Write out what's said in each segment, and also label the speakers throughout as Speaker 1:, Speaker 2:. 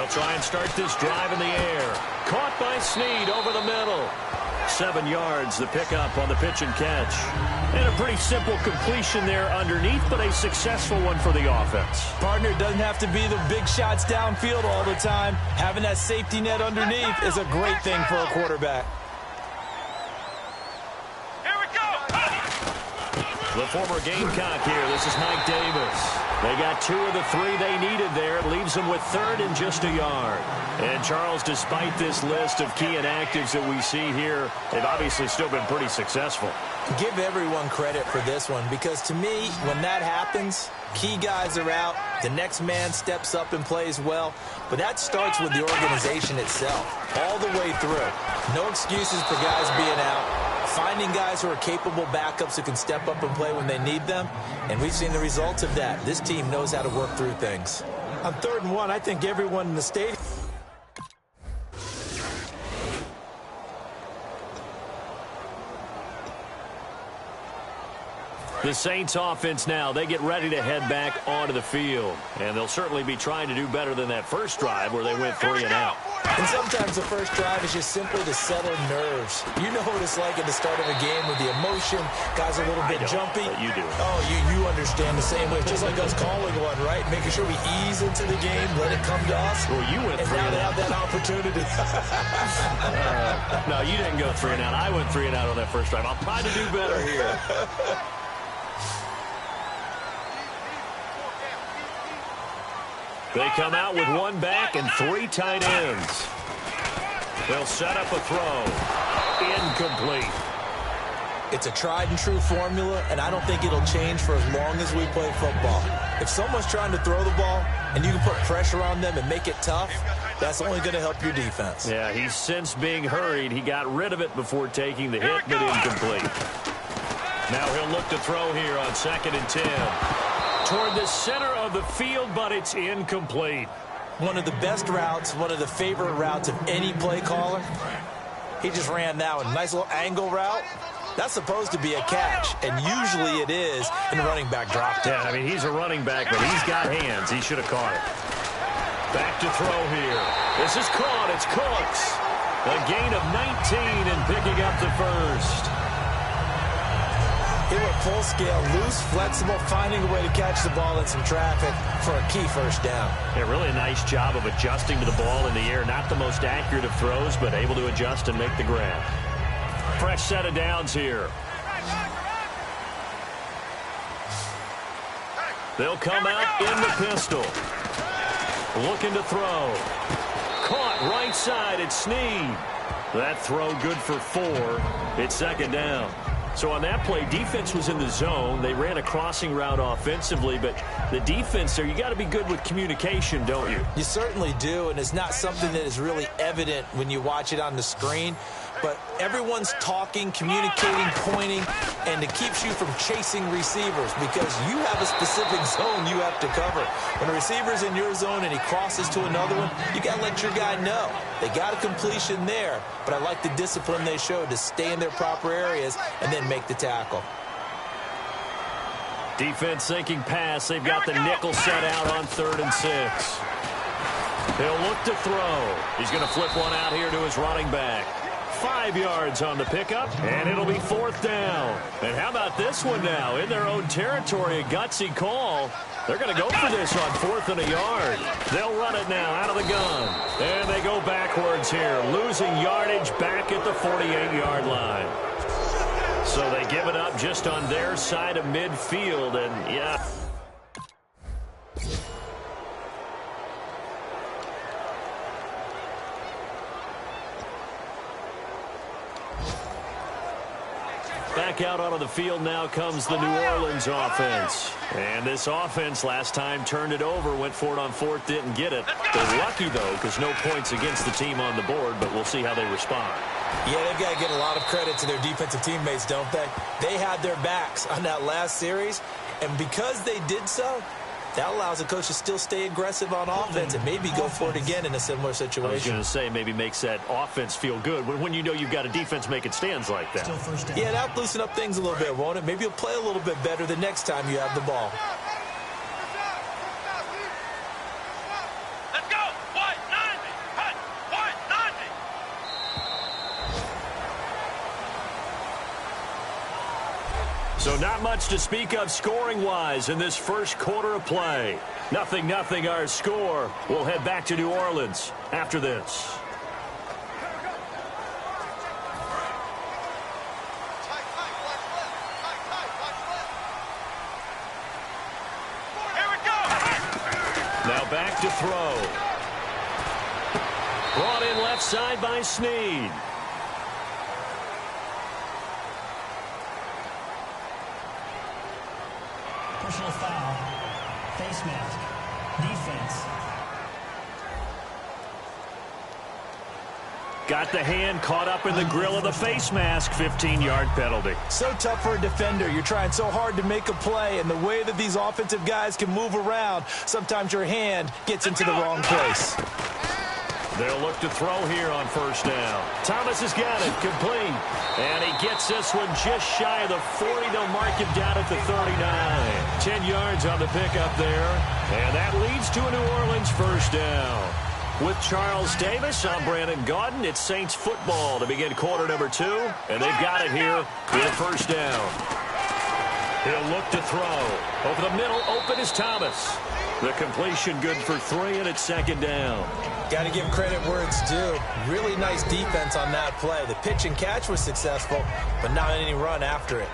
Speaker 1: try and start this drive in the air. Caught by Snead over the middle. 7 yards, the pickup on the pitch and catch. And a pretty simple completion there underneath, but a successful one for the offense.
Speaker 2: Partner, doesn't have to be the big shots downfield all the time. Having that safety net underneath is a great thing for a quarterback.
Speaker 3: Here we go.
Speaker 1: The former Gamecock here. This is Mike Davis. They got 2 of the 3 they needed there. It leaves them with 3rd and just a yard. And, Charles, despite this list of key inactives that we see here, they've obviously still been pretty successful.
Speaker 2: Give everyone credit for this one because, to me, when that happens, key guys are out, the next man steps up and plays well, but that starts with the organization itself all the way through. No excuses for guys being out. Finding guys who are capable backups who can step up and play when they need them, and we've seen the results of that. This team knows how to work through things. On 3rd and 1, I think everyone in the stadium.
Speaker 1: The Saints offense now, they get ready to head back onto the field. And they'll certainly be trying to do better than that first drive where they went 3 and out.
Speaker 2: And sometimes the first drive is just simply to settle nerves. You know what it's like at the start of a game with the emotion. Guys are a little bit jumpy.
Speaker 1: But you do.
Speaker 2: Oh, you understand the same way. Just like us calling one, right? Making sure we ease into the game, let it come to us.
Speaker 1: Well, you went 3
Speaker 2: and
Speaker 1: and
Speaker 2: now
Speaker 1: out.
Speaker 2: they have that opportunity.
Speaker 1: No, you didn't go 3 and out. I went 3 and out on that first drive. I'll try to do better here. They come out with 1 back and 3 tight ends. They'll set up a throw. Incomplete.
Speaker 2: It's a tried-and-true formula, and I don't think it'll change for as long as we play football. If someone's trying to throw the ball and you can put pressure on them and make it tough, that's only going to help your defense.
Speaker 1: Yeah, he's since being hurried. He got rid of it before taking the hit, but incomplete. Now he'll look to throw here on 2nd and 10. Toward the center of the field, but it's incomplete.
Speaker 2: One of the best routes, one of the favorite routes of any play caller. He just ran that one. Nice little angle route. That's supposed to be a catch, and usually it is in running back drop down.
Speaker 1: Yeah, I mean, he's a running back, but he's got hands. He should have caught it. Back to throw here. This is caught. It's Cooks. A gain of 19 and picking up the first.
Speaker 2: He went full scale, loose, flexible, finding a way to catch the ball in some traffic for a key first down.
Speaker 1: Yeah, really a nice job of adjusting to the ball in the air. Not the most accurate of throws, but able to adjust and make the grab. Fresh set of downs here. They'll come out in the pistol. Looking to throw. Caught right side at Snead. That throw good for 4. It's 2nd down. So on that play, defense was in the zone. They ran a crossing route offensively, but the defense there, you got to be good with communication, don't you?
Speaker 2: You certainly do, and it's not something that is really evident when you watch it on the screen. But everyone's talking, communicating, pointing, and it keeps you from chasing receivers because you have a specific zone you have to cover. When a receiver's in your zone and he crosses to another one, you got to let your guy know. They got a completion there, but I like the discipline they showed to stay in their proper areas and then make the tackle.
Speaker 1: Defense thinking pass. They've got the nickel set out on 3rd and 6. He'll look to throw. He's going to flip one out here to his running back. 5 yards on the pickup, and it'll be 4th down. And how about this one now? In their own territory, a gutsy call. They're going to go for this on 4th and a yard. They'll run it now out of the gun. And they go backwards here, losing yardage back at the 48-yard line. So they give it up just on their side of midfield, and yeah. Back out onto the field now comes the New Orleans offense. And this offense last time turned it over, went for it on 4th, didn't get it. They're lucky, though, because no points against the team on the board, but we'll see how they respond.
Speaker 2: Yeah, they've got to get a lot of credit to their defensive teammates, don't they? They had their backs on that last series, and because they did so, that allows the coach to still stay aggressive on offense and maybe go for it again in a similar situation.
Speaker 1: I was going to say maybe makes that offense feel good when you know you've got a defense making stands like that.
Speaker 2: Yeah, that'll loosen up things a little bit, won't it? Maybe you'll play a little bit better the next time you have the ball.
Speaker 3: Let's go. 1, 9.
Speaker 1: So not much to speak of scoring-wise in this first quarter of play. 0-0 our score. We'll head back to New Orleans after this. Now back to throw. Brought in left side by Snead.
Speaker 3: Personal foul. Face mask. Defense.
Speaker 1: Got the hand caught up in the grill of the face mask. 15-yard penalty.
Speaker 2: So tough for a defender. You're trying so hard to make a play, and the way that these offensive guys can move around, sometimes your hand gets into the wrong place.
Speaker 1: They'll look to throw here on first down. Thomas has got it, complete. And he gets this one just shy of the 40. They'll mark him down at the 39. 10 yards on the pickup there. And that leads to a New Orleans first down. With Charles Davis, I'm Brandon Gaudin. It's Saints football to begin quarter number 2. And they've got it here with a first down. He'll look to throw. Over the middle, open is Thomas. The completion good for 3, and it's second down.
Speaker 2: Got to give credit where it's due. Really nice defense on that play. The pitch and catch was successful, but not any run after it.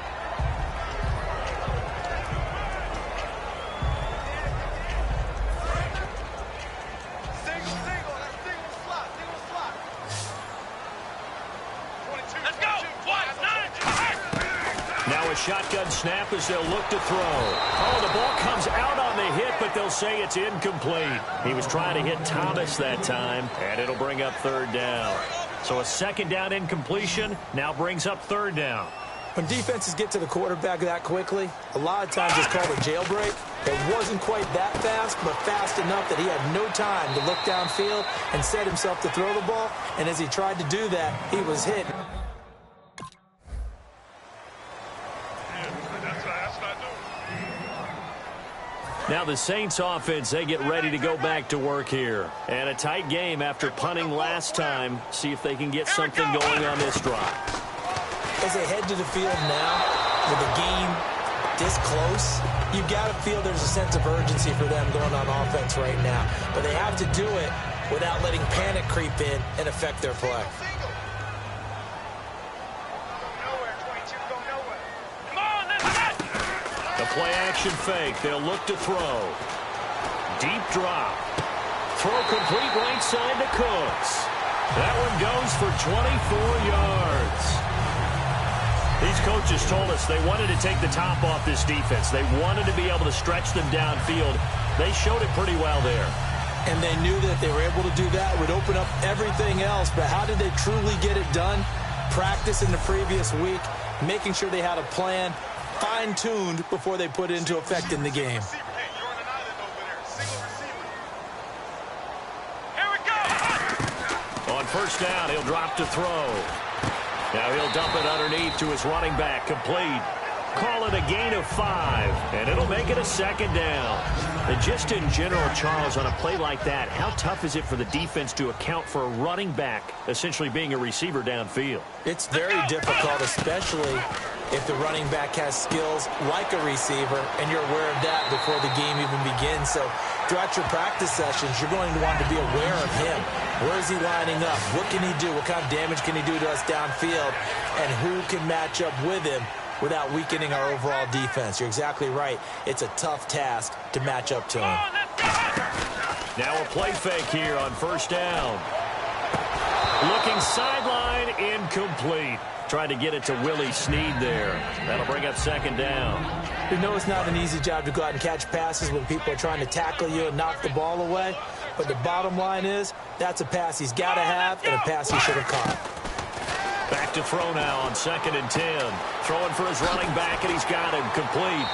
Speaker 1: Now a shotgun snap as they'll look to throw. Oh, the ball comes out on the hit, but they'll say it's incomplete. He was trying to hit Thomas that time, and it'll bring up third down. So a second down incompletion now brings up third down.
Speaker 2: When defenses get to the quarterback that quickly, a lot of times it's called a jailbreak. It wasn't quite that fast, but fast enough that he had no time to look downfield and set himself to throw the ball. And as he tried to do that, he was hit.
Speaker 1: Now the Saints offense, they get ready to go back to work here. And a tight game after punting last time. See if they can get something going on this drive.
Speaker 2: As they head to the field now, with the game this close, you've got to feel there's a sense of urgency for them going on offense right now. But they have to do it without letting panic creep in and affect their play.
Speaker 1: The play-action fake. They'll look to throw. Deep drop. Throw complete right side to Cooks. That one goes for 24 yards. These coaches told us they wanted to take the top off this defense. They wanted to be able to stretch them downfield. They showed it pretty well there.
Speaker 2: And they knew that if they were able to do that, it would open up everything else. But how did they truly get it done? Practice in the previous week, making sure they had a plan, fine-tuned before they put it into effect in the game.
Speaker 1: On first down, he'll drop to throw. Now he'll dump it underneath to his running back, complete. Call it a gain of 5, and it'll make it a second down. And just in general, Charles, on a play like that, how tough is it for the defense to account for a running back essentially being a receiver downfield?
Speaker 2: It's very difficult, especially if the running back has skills like a receiver, and you're aware of that before the game even begins. So throughout your practice sessions, you're going to want to be aware of him. Where is he lining up? What can he do? What kind of damage can he do to us downfield? And who can match up with him without weakening our overall defense? You're exactly right. It's a tough task to match up to him.
Speaker 1: Now a play fake here on first down. Looking sideline, incomplete. Trying to get it to Willie Snead there. That'll bring up second down.
Speaker 2: You know it's not an easy job to go out and catch passes when people are trying to tackle you and knock the ball away. But the bottom line is, that's a pass he's got to have and a pass he should have caught.
Speaker 1: Back to throw now on 2nd and 10. Throwing for his running back, and he's got him complete.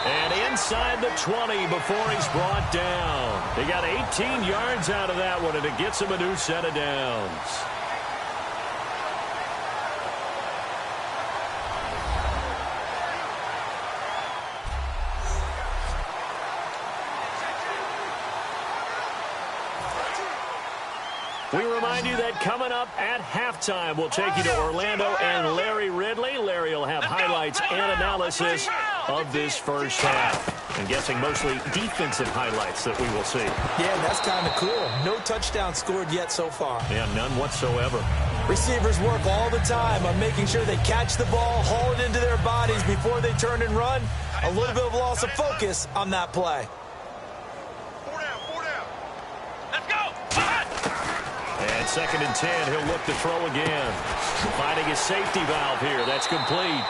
Speaker 1: And inside the 20 before he's brought down. He got 18 yards out of that one, and it gets him a new set of downs. remind you that coming up at halftime, we'll take you to Orlando and Larry Ridley. Larry will have highlights and analysis of this first half. I'm guessing mostly defensive highlights that we will see.
Speaker 2: Yeah, that's kind of cool. No touchdown scored yet so far.
Speaker 1: Yeah, none whatsoever.
Speaker 2: Receivers work all the time on making sure they catch the ball, haul it into their bodies before they turn and run. A little bit of loss of focus on that play.
Speaker 4: Let's go.
Speaker 1: And 2nd and 10, he'll look to throw again. Finding his safety valve here. That's complete.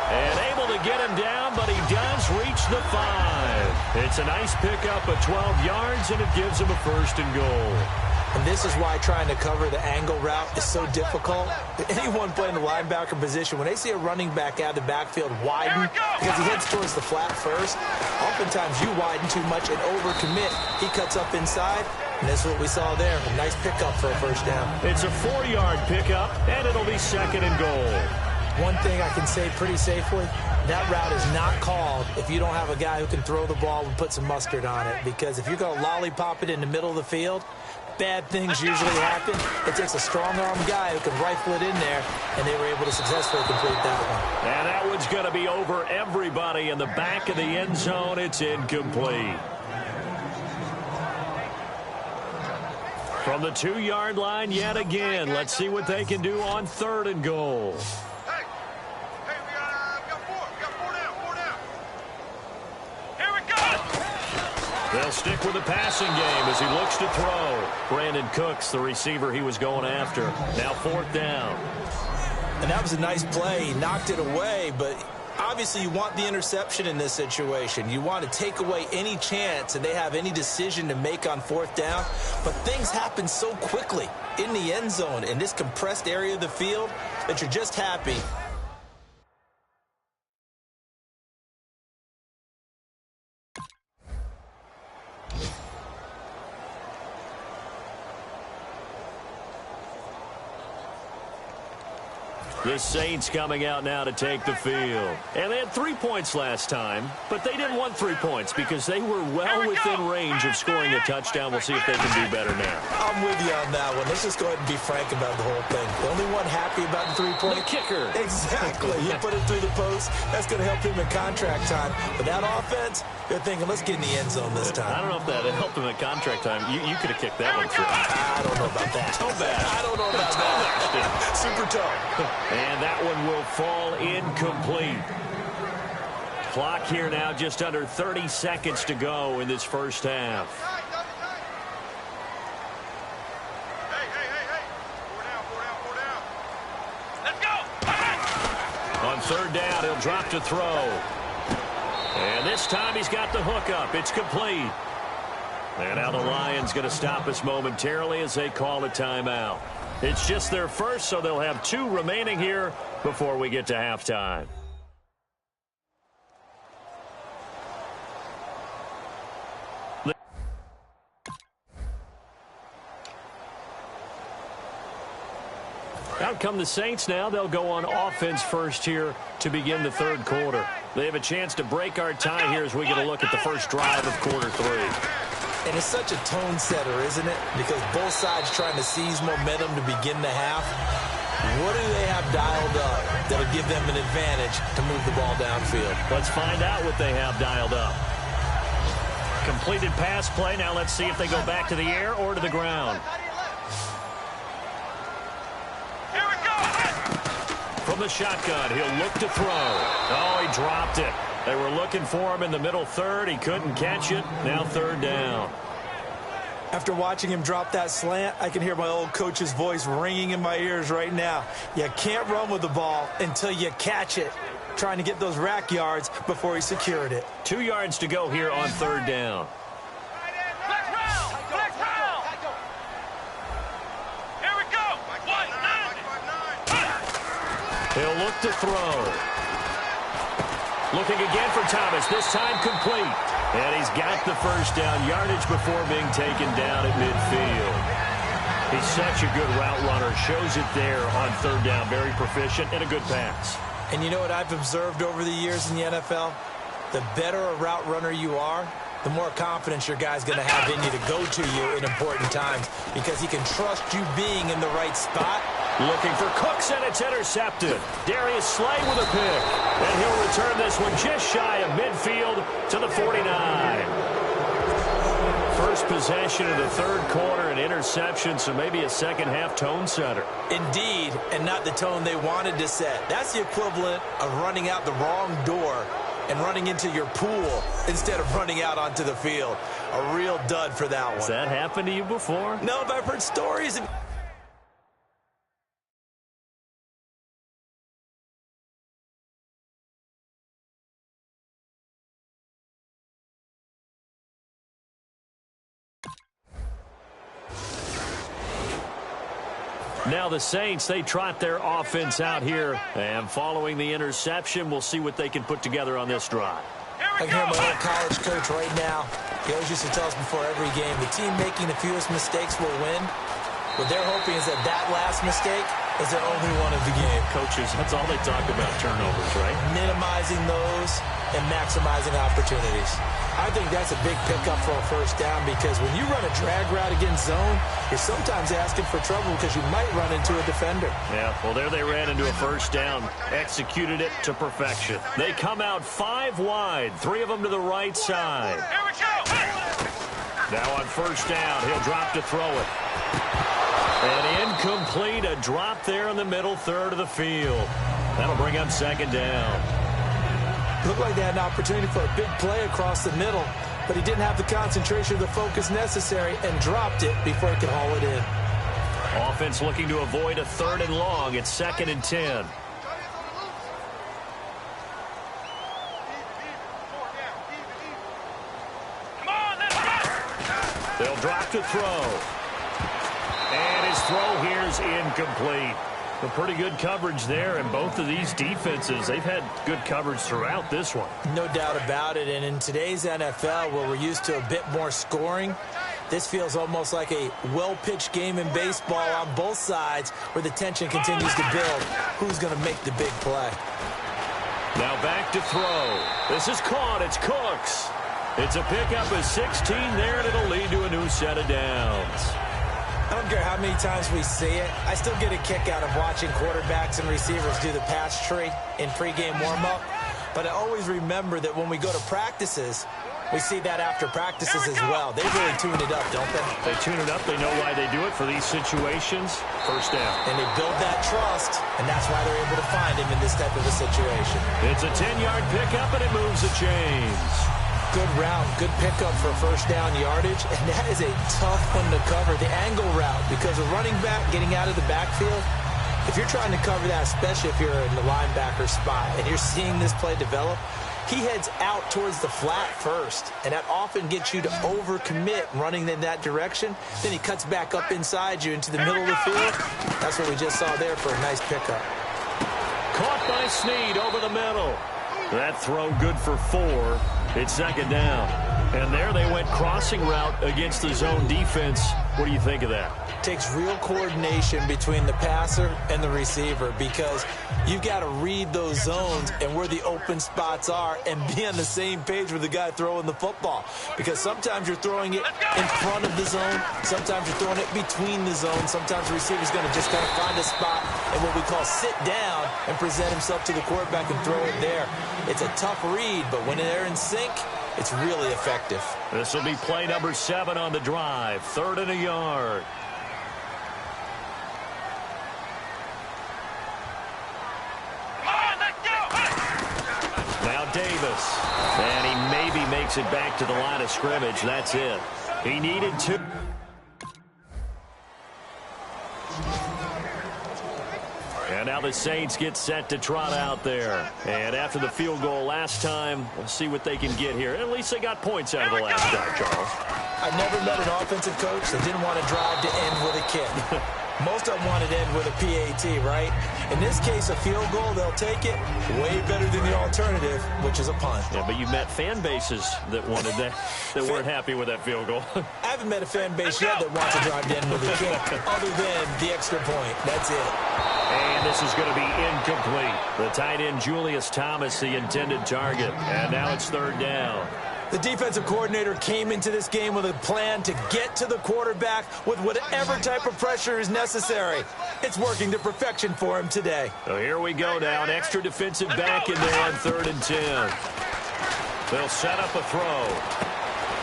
Speaker 1: And able to get him down, but he does reach the 5. It's a nice pickup of 12 yards, and it gives him a 1st and goal.
Speaker 2: And this is why trying to cover the angle route is so difficult. Anyone playing the linebacker position, when they see a running back out of the backfield widen because he heads towards the flat first, oftentimes you widen too much and overcommit. He cuts up inside, and that's what we saw there. A nice pickup for a 1st down.
Speaker 1: It's a 4-yard pickup, and it'll be 2nd and goal.
Speaker 2: One thing I can say pretty safely, that route is not called if you don't have a guy who can throw the ball and put some mustard on it. Because if you're going to lollipop it in the middle of the field, bad things usually happen. It takes a strong-arm guy who can rifle it in there, and they were able to successfully complete that one.
Speaker 1: And that one's going to be over everybody in the back of the end zone. It's incomplete. From the 2-yard line yet again. Let's see what they can do on 3rd and goal. They'll stick with the passing game as he looks to throw. Brandon Cooks, the receiver he was going after. Now 4th down.
Speaker 2: And that was a nice play. He knocked it away, but obviously you want the interception in this situation. You want to take away any chance and they have any decision to make on 4th down. But things happen so quickly in the end zone in this compressed area of the field that you're just happy.
Speaker 1: The Saints coming out now to take the field. And they had 3 points last time, but they didn't want 3 points because they were well within range of scoring a touchdown. We'll see if they can do better now.
Speaker 2: I'm with you on that one. Let's just go ahead and be frank about the whole thing. The only one happy about the 3-point.
Speaker 1: The kicker.
Speaker 2: Exactly. You put it through the post. That's going to help him in contract time. But that offense, they're thinking, let's get in the end zone this time.
Speaker 1: I don't know if that helped him at contract time. You could have kicked that one through.
Speaker 2: I don't know about that.
Speaker 1: Toe bash.
Speaker 2: I don't know about that. Super toe.
Speaker 1: And that one will fall incomplete. Clock here now, just under 30 seconds to go in this first half.
Speaker 4: Let's go.
Speaker 1: On 3rd down, he'll drop to throw. And this time he's got the hook up. It's complete. And now the Lions going to stop us momentarily as they call a timeout. It's just their first, so they'll have 2 remaining here before we get to halftime. Out come the Saints now. They'll go on offense first here to begin the 3rd quarter. They have a chance to break our tie here as we get a look at the first drive of quarter 3.
Speaker 2: And it's such a tone setter, isn't it? Because both sides trying to seize momentum to begin the half. What do they have dialed up that'll give them an advantage to move the ball downfield?
Speaker 1: Let's find out what they have dialed up. Completed pass play. Now let's see if they go back to the air or to the ground.
Speaker 4: Here we go.
Speaker 1: From the shotgun, he'll look to throw. Oh, he dropped it. They were looking for him in the middle 3rd. He couldn't catch it. Now 3rd down.
Speaker 2: After watching him drop that slant, I can hear my old coach's voice ringing in my ears right now. You can't run with the ball until you catch it. Trying to get those rack yards before he secured it.
Speaker 1: 2 yards to go here on 3rd down.
Speaker 4: Flex round. Flex round. Here we go. 1-9.
Speaker 1: He'll look to throw. Looking again for Thomas, this time complete. And he's got the first down yardage before being taken down at midfield. He's such a good route runner. Shows it there on 3rd down. Very proficient and a good pass.
Speaker 2: And you know what I've observed over the years in the NFL? The better a route runner you are, the more confidence your guy's going to have in you to go to you in important times because he can trust you being in the right spot.
Speaker 1: Looking for Cooks, and it's intercepted. Darius Slay with a pick. And he'll return this one just shy of midfield to the 49. First possession of the third quarter, an interception, so maybe a second-half tone setter.
Speaker 2: Indeed, and not the tone they wanted to set. That's the equivalent of running out the wrong door and running into your pool instead of running out onto the field. A real dud for that one.
Speaker 1: Has that happened to you before?
Speaker 2: No, but I've heard stories of...
Speaker 1: Now the Saints, they trot their offense out here. And following the interception, we'll see what they can put together on this drive.
Speaker 2: I can hear my old college coach right now. He always used to tell us before every game, the team making the fewest mistakes will win. What they're hoping is that that last mistake is their only one of the game.
Speaker 1: Coaches, that's all they talk about, turnovers, right?
Speaker 2: Minimizing those and maximizing opportunities. I think that's a big pickup for a first down because when you run a drag route against zone, you're sometimes asking for trouble because you might run into a defender.
Speaker 1: Yeah, well, there they ran into a first down, executed it to perfection. They come out 5 wide, 3 of them to the right side.
Speaker 4: Here we go.
Speaker 1: Now on first down, he'll drop to throw it. And incomplete, a drop there in the middle third of the field. That'll bring up second down.
Speaker 2: Looked like they had an opportunity for a big play across the middle, but he didn't have the concentration or the focus necessary and dropped it before he could haul it in.
Speaker 1: Offense looking to avoid a 3rd and long. It's 2nd and 10.
Speaker 4: Come on, let's go.
Speaker 1: They'll drop to throw. And his throw here is incomplete. A pretty good coverage there, and both of these defenses, they've had good coverage throughout this one.
Speaker 2: No doubt about it, and in today's NFL, where we're used to a bit more scoring, this feels almost like a well-pitched game in baseball on both sides where the tension continues to build. Who's going to make the big play?
Speaker 1: Now back to throw. This is caught. It's Cooks. It's a pickup of 16 there, and it'll lead to a new set of downs.
Speaker 2: I don't care how many times we see it. I still get a kick out of watching quarterbacks and receivers do the pass tree in pregame warm-up. But I always remember that when we go to practices, we see that after practices as well. They really tune it up, don't they?
Speaker 1: They tune it up. They know why they do it for these situations. First down.
Speaker 2: And they build that trust, and that's why they're able to find him in this type of a situation.
Speaker 1: It's a 10-yard pickup, and it moves the chains.
Speaker 2: Good route, good pickup for first down yardage, and that is a tough one to cover, the angle route, because a running back getting out of the backfield, if you're trying to cover that, especially if you're in the linebacker spot, and you're seeing this play develop, he heads out towards the flat first, and that often gets you to overcommit running in that direction. Then he cuts back up inside you into the middle of the field. That's what we just saw there for a nice pickup.
Speaker 1: Caught by Snead over the middle. That throw good for 4. It's second down. And there they went crossing route against the zone defense. What do you think of that?
Speaker 2: Takes real coordination between the passer and the receiver because you've got to read those zones and where the open spots are and be on the same page with the guy throwing the football. Because sometimes you're throwing it in front of the zone. Sometimes you're throwing it between the zones. Sometimes the receiver's going to just kind of find a spot and what we call sit down and present himself to the quarterback and throw it there. It's a tough read, but when they're in sync, it's really effective.
Speaker 1: This will be play number 7 on the drive. 3rd and a yard. Now Davis. And he maybe makes it back to the line of scrimmage. That's it. He needed 2. And now the Saints get set to trot out there. And after the field goal last time, we'll see what they can get here. At least they got points out of the last drive, Charles.
Speaker 2: I've never met an offensive coach that didn't want to drive to end with a kick. Most of them want to end with a PAT, right? In this case, a field goal, they'll take it way better than the alternative, which is a punt.
Speaker 1: Yeah, but you've met fan bases that wanted that, that weren't happy with that field goal.
Speaker 2: I haven't met a fan base yet that wants to drive to end with a kick, other than the extra point. That's it.
Speaker 1: And this is going to be incomplete. The tight end, Julius Thomas, the intended target. And now it's 3rd down.
Speaker 2: The defensive coordinator came into this game with a plan to get to the quarterback with whatever type of pressure is necessary. It's working to perfection for him today.
Speaker 1: So here we go now. An extra defensive back in there on 3rd and 10. They'll set up a throw.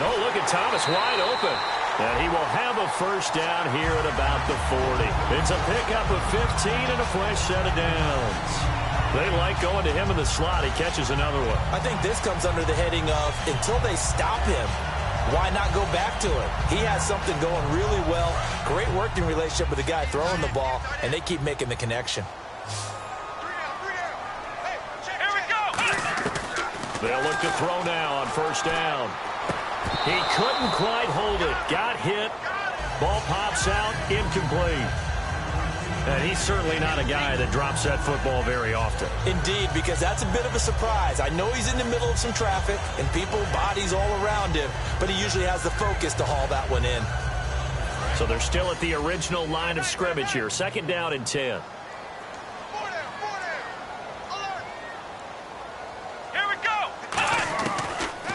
Speaker 1: Oh, look at Thomas wide open. And he will have a first down here at about the 40. It's a pickup of 15 and a fresh set of downs. They like going to him in the slot. He catches another one.
Speaker 2: I think this comes under the heading of until they stop him, why not go back to it? He has something going really well. Great working relationship with the guy throwing the ball, and they keep making the connection.
Speaker 4: Here we go.
Speaker 1: They'll look to throw now on 1st down. He couldn't quite hold it. Got hit. Ball pops out. Incomplete. And he's certainly not a guy that drops that football very often.
Speaker 2: Indeed, because that's a bit of a surprise. I know he's in the middle of some traffic and people, bodies all around him, but he usually has the focus to haul that one in.
Speaker 1: So they're still at the original line of scrimmage here. 2nd down and 10.
Speaker 4: Here we go.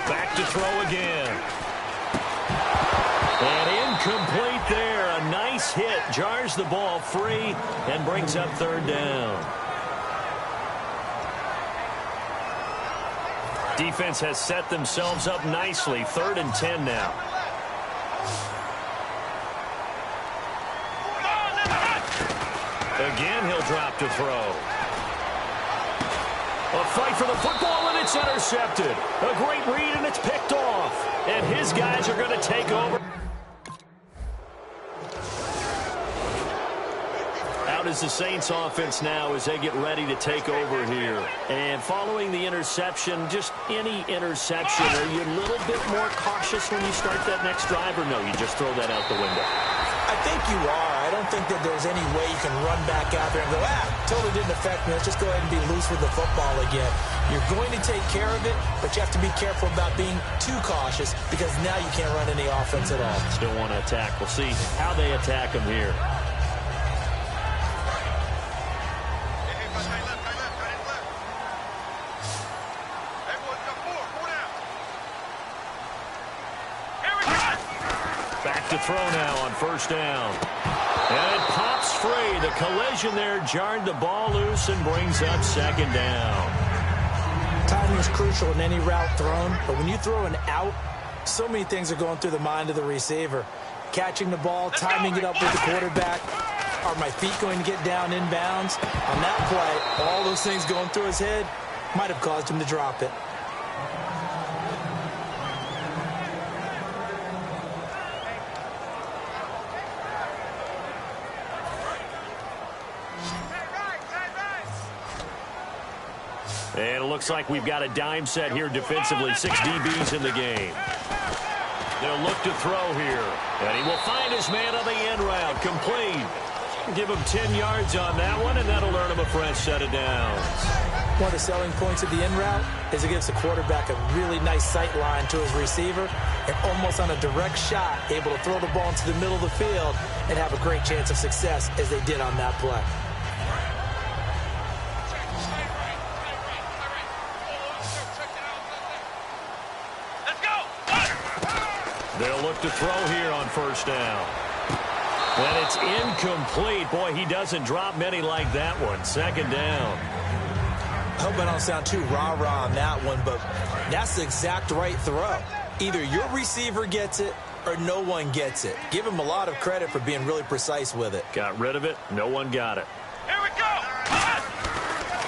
Speaker 1: Back to throw again. And incomplete there. A nice hit. Jars the ball free and brings up 3rd down. Defense has set themselves up nicely. 3rd and 10 now. Again, he'll drop to throw. A fight for the football, and it's intercepted. A great read, and it's picked off. And his guys are going to take over. Out is the Saints offense now as they get ready to take over here. And following the interception, just any interception, are you a little bit more cautious when you start that next drive, or no, you just throw that out the window?
Speaker 2: I think you are. I don't think that there's any way you can run back out there and go, totally didn't affect me. Let's just go ahead and be loose with the football again. You're going to take care of it, but you have to be careful about being too cautious because now you can't run any offense at all.
Speaker 1: Still want to attack. We'll see how they attack him here. Back to throw now on 1st down. And it pops free. The collision there jarred the ball loose and brings up 2nd down.
Speaker 2: Timing is crucial in any route thrown, but when you throw an out, so many things are going through the mind of the receiver. Catching the ball, timing it up with the quarterback. Are my feet going to get down inbounds? On that play, all those things going through his head might have caused him to drop it.
Speaker 1: And it looks like we've got a dime set here defensively. 6 DBs in the game. They'll look to throw here. And he will find his man on the end route. Complete. Give him 10 yards on that one, and that'll earn him a fresh set of downs.
Speaker 2: One of the selling points of the end route is it gives the quarterback a really nice sight line to his receiver and almost on a direct shot able to throw the ball into the middle of the field and have a great chance of success as they did on that play.
Speaker 1: They'll look to throw here on 1st down. And it's incomplete. Boy, he doesn't drop many like that one. 2nd down.
Speaker 2: I hope I don't sound too rah-rah on that one, but that's the exact right throw. Either your receiver gets it or no one gets it. Give him a lot of credit for being really precise with it.
Speaker 1: Got rid of it. No one got it.
Speaker 4: Here we go.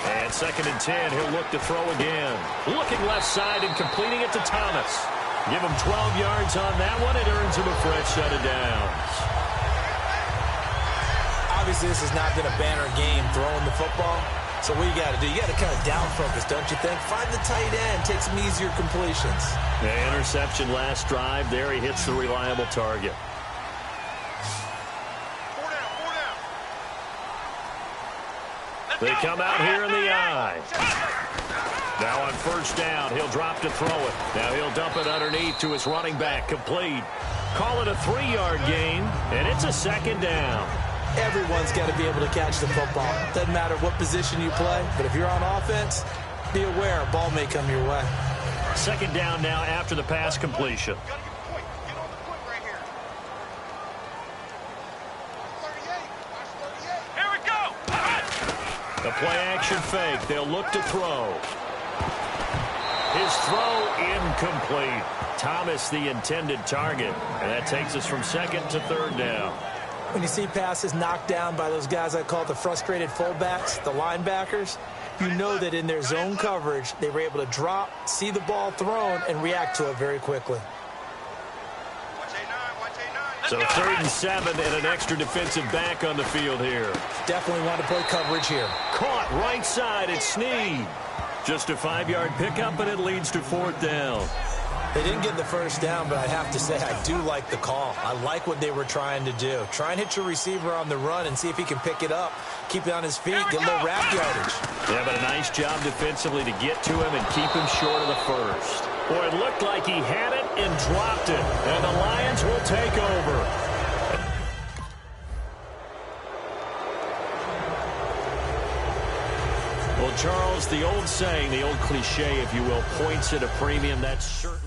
Speaker 1: And 2nd and 10. He'll look to throw again. Looking left side and completing it to Thomas. Give him 12 yards on that one. It earns him a fresh set of downs.
Speaker 2: Obviously, this has not been a banner game throwing the football. So what you got to do, you got to kind of down focus, don't you think? Find the tight end, take some easier completions.
Speaker 1: The interception last drive. There he hits the reliable target. They come out here in the eye. Now on 1st down, he'll drop to throw it. Now he'll dump it underneath to his running back. Complete. Call it a 3-yard gain, and it's a 2nd down.
Speaker 2: Everyone's got to be able to catch the football. Doesn't matter what position you play, but if you're on offense, be aware a ball may come your way.
Speaker 1: Second down now after the pass completion.
Speaker 4: Gotta get the point. Get on the point right here. 38. Watch 38. Here we go.
Speaker 1: The play action fake. They'll look to throw. His throw incomplete. Thomas the intended target. And that takes us from second to third down.
Speaker 2: When you see passes knocked down by those guys I call the frustrated fullbacks, the linebackers, you know that in their zone coverage, they were able to drop, see the ball thrown, and react to it very quickly.
Speaker 4: Watch A9. Watch A9.
Speaker 1: So 3rd and 7 and an extra defensive back on the field here.
Speaker 2: Definitely want to play coverage here.
Speaker 1: Caught right side. It's Snead. Just a 5-yard pickup, and it leads to 4th down.
Speaker 2: They didn't get the first down, but I have to say I do like the call. I like what they were trying to do. Try and hit your receiver on the run and see if he can pick it up, keep it on his feet, get a little wrap yardage.
Speaker 1: Yeah, but a nice job defensively to get to him and keep him short of the first. Boy, it looked like he had it and dropped it, and the Lions will take over. Well, Charles, the old saying, the old cliche, if you will, points at a premium. That's certainly